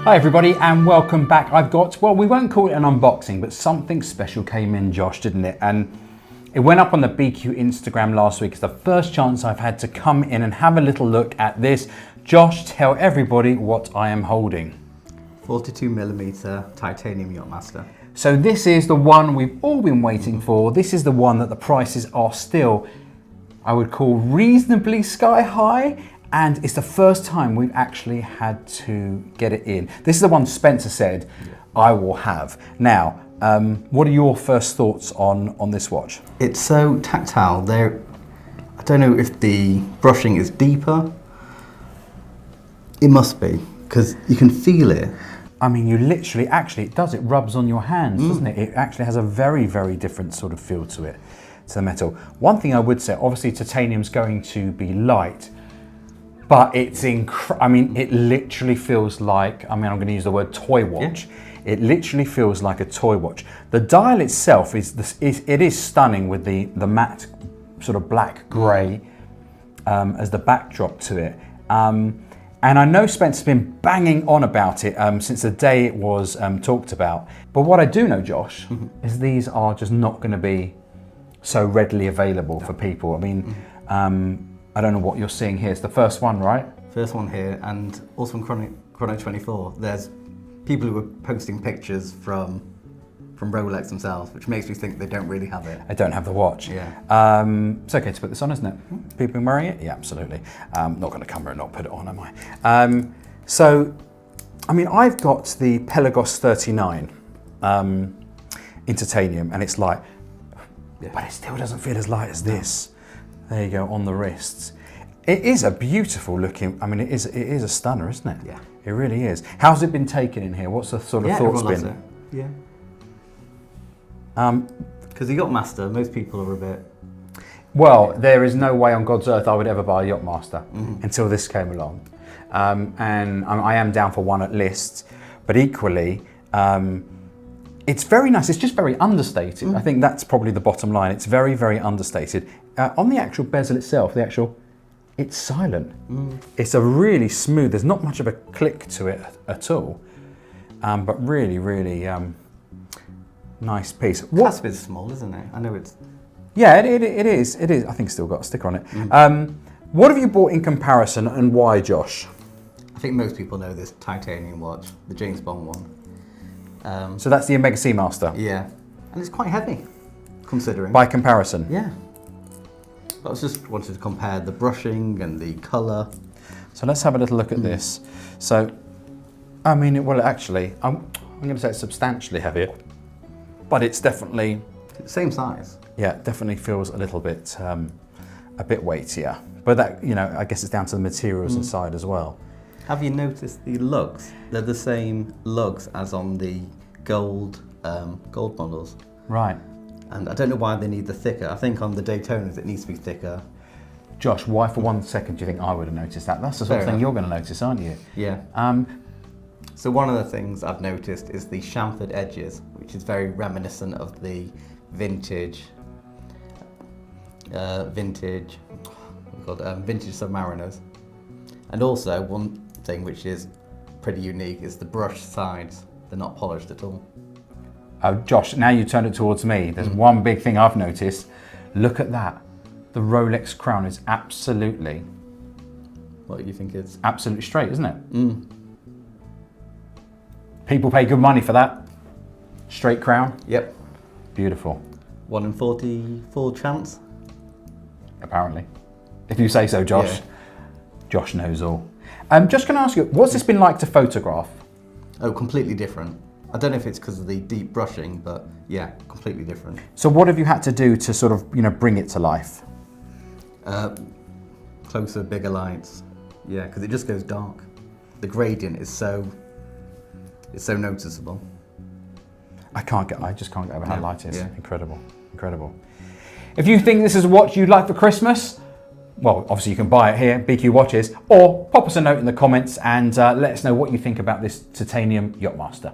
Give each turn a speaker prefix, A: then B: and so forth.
A: Hi everybody and welcome back. I've got, well, we won't call it an unboxing, but something special came in, Josh, didn't it? And it went up on the BQ Instagram last week. It's the first chance I've had to come in and have a little look at this. Josh, tell everybody what I am holding.
B: 42mm Titanium Yacht Master.
A: So this is the one we've all been waiting for. This is the one that the prices are still, I would call, reasonably sky high. And it's the first time we've actually had to get it in. This is the one Spencer said, I will have. Now, what are your first thoughts on this watch?
B: It's so tactile. I don't know if the brushing is deeper. It must be, because you can feel it.
A: I mean, you literally, actually, it does. It rubs on your hands, doesn't it? It actually has a very, very different sort of feel to it, to the metal. One thing I would say, obviously titanium's going to be light, but it's I mean, it literally feels like, I'm going to use the word toy watch. Yeah. It literally feels like a toy watch. The dial itself it is stunning with the matte sort of black grey as the backdrop to it. And I know Spencer's been banging on about it since the day it was talked about. But what I do know, Josh, is these are just not going to be so readily available for people. I mean, I don't know what you're seeing here. It's the first one, right?
B: First one here, and also on Chrono 24, there's people who are posting pictures from Rolex themselves, which makes me think they don't really have it.
A: I don't have the watch.
B: Yeah.
A: It's okay to put this on, isn't it? People been wearing it? Yeah, absolutely. Not going to come here and not put it on, am I? So, I mean, I've got the Pelagos 39 in titanium, and it's light, but it still doesn't feel as light as this. There you go, on the wrists. It is a beautiful looking, I mean, it is a stunner, isn't it?
B: Yeah.
A: It really is. How's it been taken in here? What's the sort of thoughts been?
B: Yeah. Because the Yacht Master, most people are a bit...
A: Well, there is no way on God's earth I would ever buy a Yacht Master until this came along. And I am down for one at list, but equally, it's very nice. It's just very understated. I think that's probably the bottom line. It's very, very understated. On the actual bezel itself, it's silent. It's a really smooth, there's not much of a click to it at all, but really, really nice piece.
B: Clasp is small, isn't it? I know it's...
A: Yeah, it is. I think it's still got a sticker on it. What have you bought in comparison and why, Josh?
B: I think most people know this titanium watch, the James Bond one.
A: So that's the Omega Seamaster?
B: Yeah, and it's quite heavy, considering.
A: By comparison?
B: Yeah. I was just wanted to compare the brushing and the colour. So
A: let's have a little look at this. So, I mean, well, actually, I'm going to say it's substantially heavier, but it's definitely...
B: Same size.
A: Yeah, it definitely feels a little bit, weightier. But that, you know, I guess it's down to the materials inside as well.
B: Have you noticed the lugs? They're the same lugs as on the gold models.
A: Right.
B: And I don't know why they need the thicker. I think on the Daytonas it needs to be thicker.
A: Josh, why for 1 second do you think I would have noticed that? That's the sort of thing you're going to notice, aren't you?
B: Yeah. So one of the things I've noticed is the chamfered edges, which is very reminiscent of the vintage Submariners. And also one thing which is pretty unique is the brush sides. They're not polished at all.
A: Josh, now you turn it towards me. There's one big thing I've noticed. Look at that. The Rolex crown is absolutely...
B: What do you think it's?
A: Absolutely straight, isn't it? People pay good money for that. Straight crown.
B: Yep.
A: Beautiful.
B: 1 in 44 chance?
A: Apparently. If you say so, Josh. Yeah. Josh knows all. Just going to ask you, what's this been like to photograph?
B: Oh, completely different. I don't know if it's because of the deep brushing, but yeah, completely different.
A: So what have you had to do to sort of, you know, bring it to life?
B: Closer, bigger lights. Yeah, because it just goes dark. The gradient is so noticeable. I
A: just can't get over how light it is.
B: Yeah.
A: Incredible, incredible. If you think this is a watch you'd like for Christmas, well, obviously you can buy it here, BQ Watches, or pop us a note in the comments and let us know what you think about this Titanium Yacht Master.